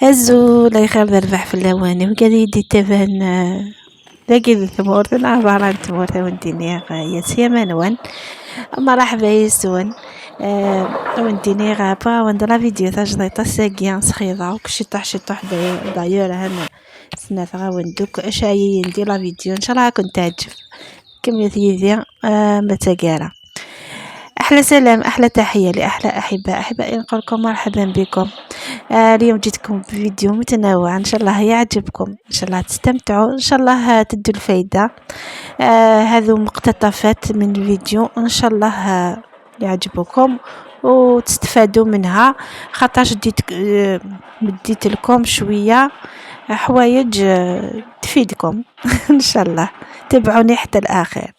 هزو لا يخير ذا الربح في اللواني وقال يدي تبان ذاكي ذي ثمورت نعبر عن ثمورت ونديني يا سيما وان مرحبا يسون ونديني غابا وندلا فيديو تجديد ساقيا سخيضة وكشطح شطح دايور هنا سنة وندوك اشاي ندي لا فيديو ان شاء الله كنت تعجب كمية ذي متقارة. أحلى سلام أحلى تحية لأحلى أحبائي نقول لكم مرحبا بكم. اليوم جيتكم بفيديو متنوع إن شاء الله يعجبكم، إن شاء الله تستمتعوا، إن شاء الله تدوا الفايدة. هذو مقتطفات من الفيديو إن شاء الله يعجبكم وتستفادوا منها، خاطرش مديت لكم شوية حوايج تفيدكم إن شاء الله. تابعوني حتى الآخر.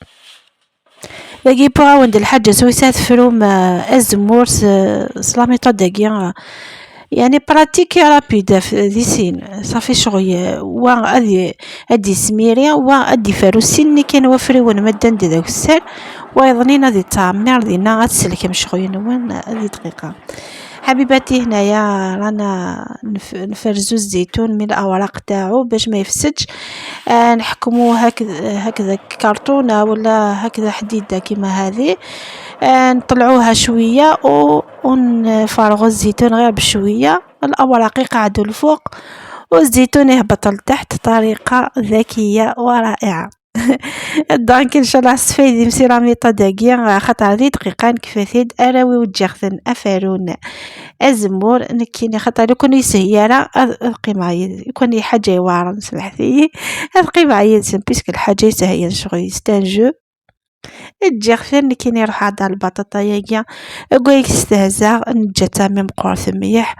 باقي باوند الحاجة سويسات فروم الزمور سلامي طدقيا يعني براتيكي رابيدة في ذي سين صافي شغي وادي سميريا وادي فاروسين كان وفري ونمدن ذاك السر وايضنين هذه تعمر ذينا غتسلكم شغي نوان هذه دقيقة. حبيباتي هنايا رانا نفرزو الزيتون من الاوراق تاعو باش ما يفسدش. نحكمو هكذا كرتونة ولا هكذا حديدة كيما هذه. نطلعوها شوية ونفرغو الزيتون غير بشوية، الاوراق يقعدوا الفوق والزيتون يهبط لتحت. طريقة ذكية ورائعة. دونك ان شاء الله استفيدي مسيرة ميطة داقيا خاطر هذه دقيقة كفاثيد اراوي وتجاخذن افارون الزمور نكيني خاطر يكون يسهيرة ابقي معايا يكون حاجة يوارن سمحتي ابقي معايا بيسك الحاجة يسهير شغل يستنجو الجاخذن نكيني روح عاد البطاطا ياكيا قويك استهزا نجتا من قرث مليح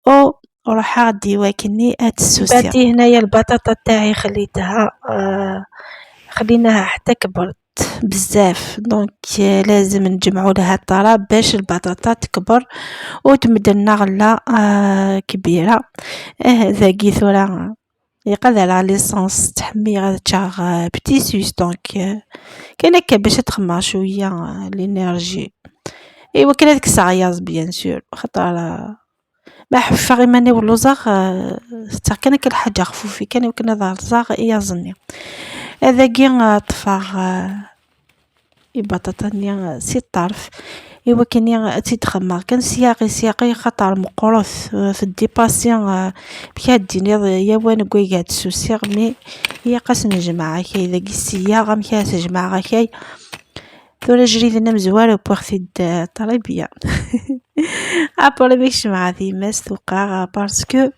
او روح غادي واكني السوسي. باتي هنايا البطاطا تاعي خليناها حتى كبرت بزاف، دونك لازم نجمعوا لها الطراب باش البطاطا تكبر وتمدلنا غله كبيره. ذاكي ثورا يقدر على ليسانس تحمي غتشاغ بتي سوس، دونك كاين هكا باش تخمر شويه لينيرجي. ايوا كاين هذيك الصغياز بيان سور خاطر ما حفاغي ماني والوزاغ كان كل حاجه خفوفي كان يمكن هذا الزاغ يظني هذا كي طفاغ البطاطا نيا سي الطرف. ايوا كان تيتخمر كان سياقي خطر مقروث في الديباسيون بكاديني يا وين كوي قاعد سوسيغ مي هي قاس نجمع كي ذاك السياغه مكاس جماعه كي ثورة جريدنا مزوار وبوغثي طريبية. ابوري بيش مع ذي ماس توقع باسكو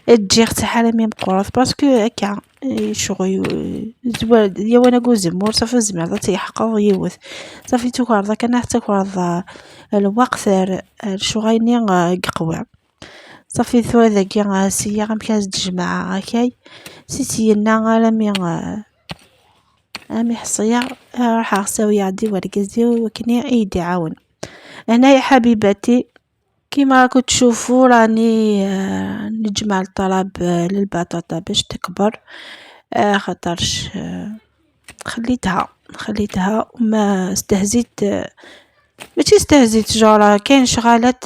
تجي حتى ميم قرص باسكو هكا شغل زوال يا وانا كو زمور صافي زمر تيحقق يوث صافي توكر كان حتى كورض الوقت شغيني ققوى صافي ثوا ذاكي سيا غمكاز تجمع هكاي سيتينا غالمي امي حصيه راح اسوي عندي ورقزي وكني ايدي عاون. هنا يا حبيباتي كيما راكم تشوفوا راني نجمع الطلب للبطاطا باش تكبر خاطرش خليتها وما استهزيت ماشي استهزيت جورا كاين شغالات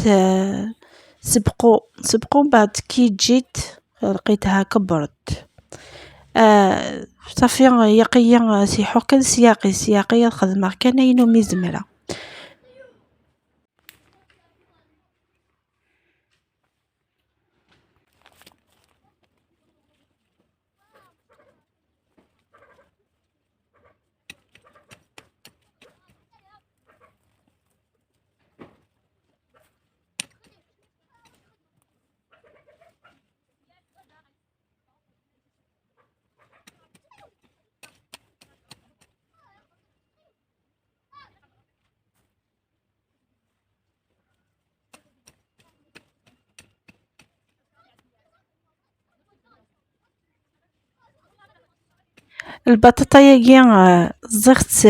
سبقوا بعد كي جيت لقيتها كبرت. صافي يقيا سيحو كان سياقي الخدمه كان ينو مزمره. البطاطا ياكي زغت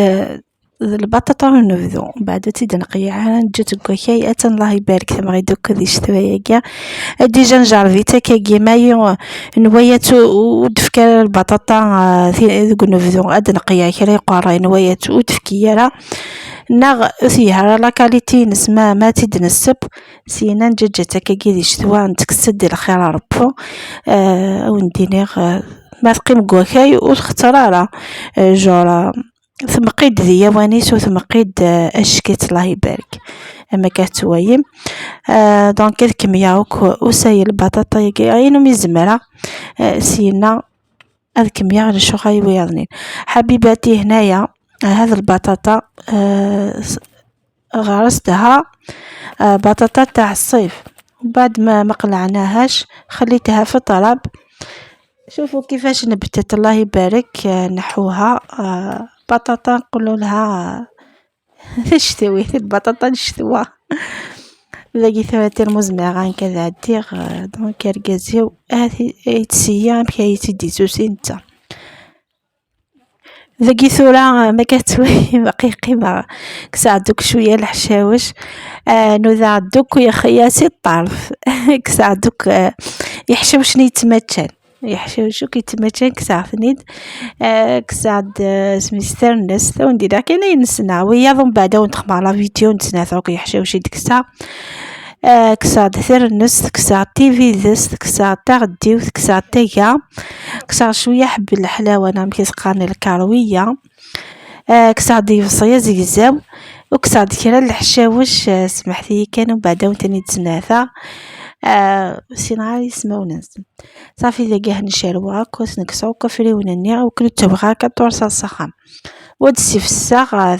البطاطا ونبذو بعد تيد نقيعها نجي تكوكاي اتن الله يبارك ثم غي دوك ذي شتويا كاع ديجا نجربي تاكا كيما نوايات ودفكا البطاطا في ذوك نبذو اد نقيا كرا قراي نوايات ودفكيرا ناغ فيها لا كاليتي نسمع ما تيد نسب سينا نجي تاكا كي ذي شتوا نتكسد الخير ربو ونديني ما تقيم كوكاي والخترارة جورا ثم قيد ذي وانيس وثم قيد اشكيت الله يبارك اما كتوايم دونك الكميه وساي البطاطا يقينو مزمره سينا هاد الكميه نشو غاي ويضنين حبيباتي هنايا هذا البطاطا غرستها بطاطا تاع الصيف بعد ما قلعناهاش خليتها في الطراب. شوفوا كيفاش نبتت الله يبارك نحوها بطاطا نقولوا لها الشتوي البطاطا الشتوى لاقي ثلاثة مزمعة كذا دير دونك ركازيو هذه يتسيا بكي تدي سوسينتا ذاكي ثورة ما كتوي باقي قيمة كساعدوك شوية الحشاوش نوذا دوك يا خياسي الطرف كساعدوك يحشوشني يتمتشن يحشوشو كيتمتشن كساعدنيد كساعد سميستر الناس ثو ندير كاينه ينسنا ويا ضم بعدا ونتخمع لا فيديو نتسناثو كيحشوشي ديك الساعه كساعد ثير الناس كساعد تيفي ذس كساعد تغديو كساعد تيكا كساعد شويه حب الحلاوه انا كيسقاني الكرويه كساعد يفصيا زيزاو وكساعد كرا الحشاوش سمحتي كانوا بعدا ونتني تسناثا سيناري سماو ناس صافي اذا كاع نشروها كوس نكسو كفريونا نيا وكل تبغى كطورصا الصخام ودسي في الساغ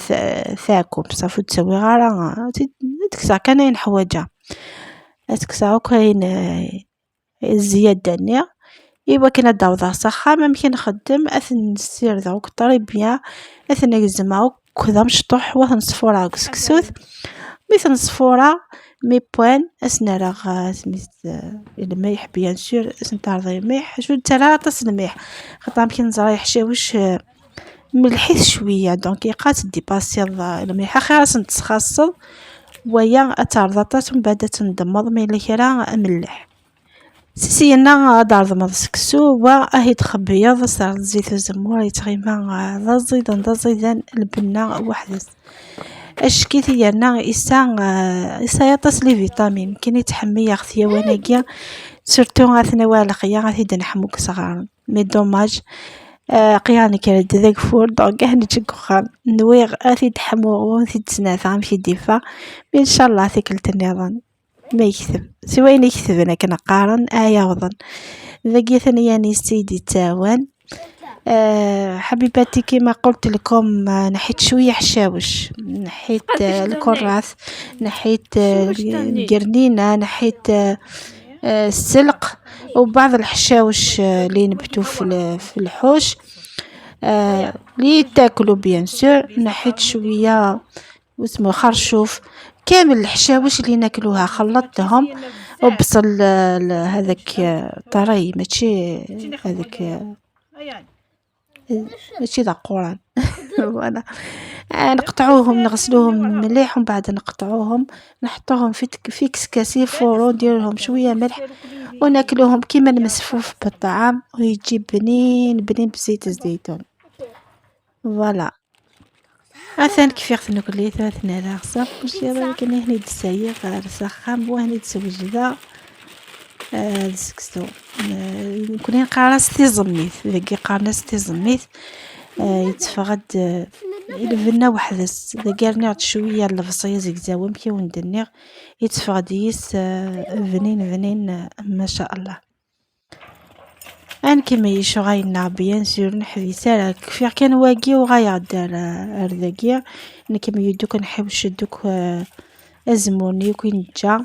ثاكم صافي تسوي غارة تكسا كاين حوايجها تكسا كاين الزيادة نيا إيوا كنا داوضا صخام ممكن نخدم أثن نسير ذوك طريبيا أثن نجزماو كذا مشطوح وثن صفورا كسكسوث مثل صفورة مي بوان اسنا راه سميت الملح بيان سور سنتارضي الملح شو ثلاثة الملح خاطر يمكن نزرا حشاوش ملحيت شويه دونك يقات ديباسي الملح خير تخاصل ويا اتارضات من بعد تندمض ملي كرا ملح سينا دار ضمض سكسو واهي تخبيض صار زيت الزمور يتغيما لا زيدان البنه وحدس اشكيتي انا إسا يطس لي فيتامين كاين يتحمي ياخذ وناكيا سورتو غاثنا والقيا غادي نحموك صغار مي دوماج قياني كانت ذاك فور دونك هاني تشكخان نويغ اثي تحمو وثي تسناث غامشي ديفا ان شاء الله ثقلت النظام ما يكذب سواين يكذب انا كنقارن يوضن ذاكي ثانيا نسيدي تاوان حبيباتي كما قلت لكم نحيت شويه حشاوش نحيت الكراث نحيت القرنينه نحيت السلق وبعض الحشاوش اللي نبتو في الحوش اللي تاكلوا بيان سور نحيت شويه واسمه خرشوف كامل الحشاوش اللي ناكلوها خلطتهم وبصل هذاك طري ماشي هذاك ماشي ذا قران ولا نقطعوهم نغسلوهم مليح ومن بعد نقطعوهم نحطوهم في كسكاسي فورو نديرلهم شويه ملح وناكلوهم كيما المسفوف بالطعام ويجي بنين بنين بزيت الزيتون فوالا مثلا كيف نقول لي ثلاثنا لاغصه واش كان هنا دسايق رسخام وهنا تسوج ذا السكستو نكون قارس تي زميت ذاكي قارناس تي زميت يتفقد الفنا وحدس ذاكرني عاد شويه الفصيه زيكزاوم كي وندني يتفقد يس فنين ما شاء الله ان كيما يشو غاينا بيان سور نحبي سالك في كان واقي وغايعدار ذاكيا كيما يدوك نحوش دوك ازموني وكين جا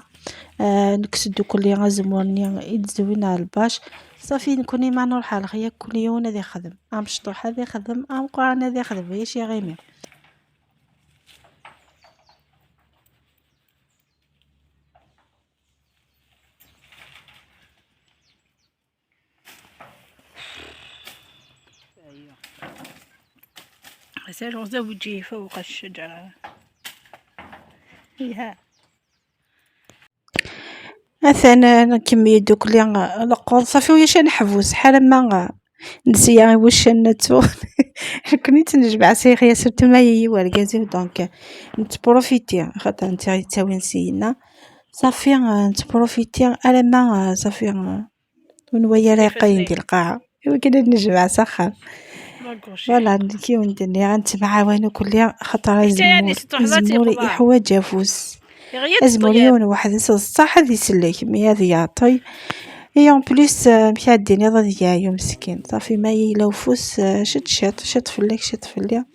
نكسدو كل غازموني يتزوينا الباش صافي نكوني ما نروح على خيا كل يوم هذا يخدم مشطوح هذا يخدم قران هذا يخدم هي شي غيمي غزال زوجي فوق الشجرة. فيها مثلا كمية دوك لي لقون صافي وياش نحفوس حال ما نسيا واش نتو كنت نجمع سير ياسر تمايي والغازي دونك نتبروفيتي خاطر انت تساوي نسينا صافي نتبروفيتي على ما صافي ونويا راقين ديال القاعة ايوا كنا نجمع سخر فوالا كي وندني غنتمعاونو كل خطره زموري حوايج فوس ازموريون واحد الصح هذه يسلك مي هذه يعطي اي اون بليس مشى الدنيا ضيع يوم مسكين صافي ما يلو فوس شت فلك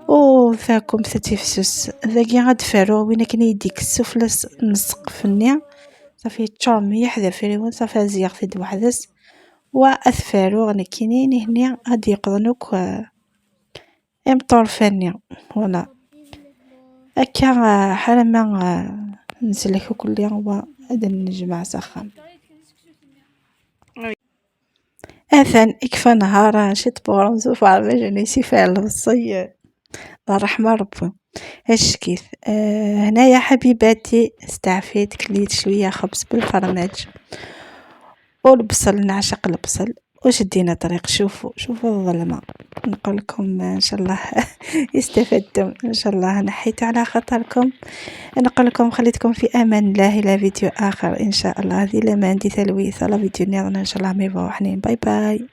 او فاكم ستيفسوس ذاكي غاد فارو وين كان يديك السفلى نسق فني صافي تشرم يحذا فريون صافي زيغ في وحدس واثفارو غني كاينين هنا غادي يقضنوك امطور فني ولا هكا حال ما نسلك كل يوم هذا نجمع سخان اثن اكفى نهار شت بورم زوف على جني سيفال الصي الرحمة ربي اش كيف هنايا حبيباتي استعفيت كليت شويه خبز بالفرماج والبصل نعشق البصل وشدينا طريق شوفوا الظلمه نقول لكم ان شاء الله استفدتم ان شاء الله نحيت على خاطركم نقول لكم خليتكم في امان الله الى فيديو اخر ان شاء الله. هذه لما عندي تلويث على فيديو نيضنا ان شاء الله مي بوحنين. باي باي.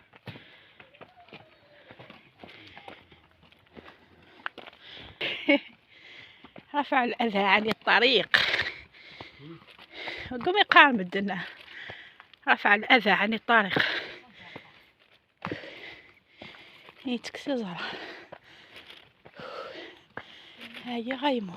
رفع الأذى عن الطريق قومي قام بدنا رفع الأذى عن الطريق يتكسي زرع هاي غيمو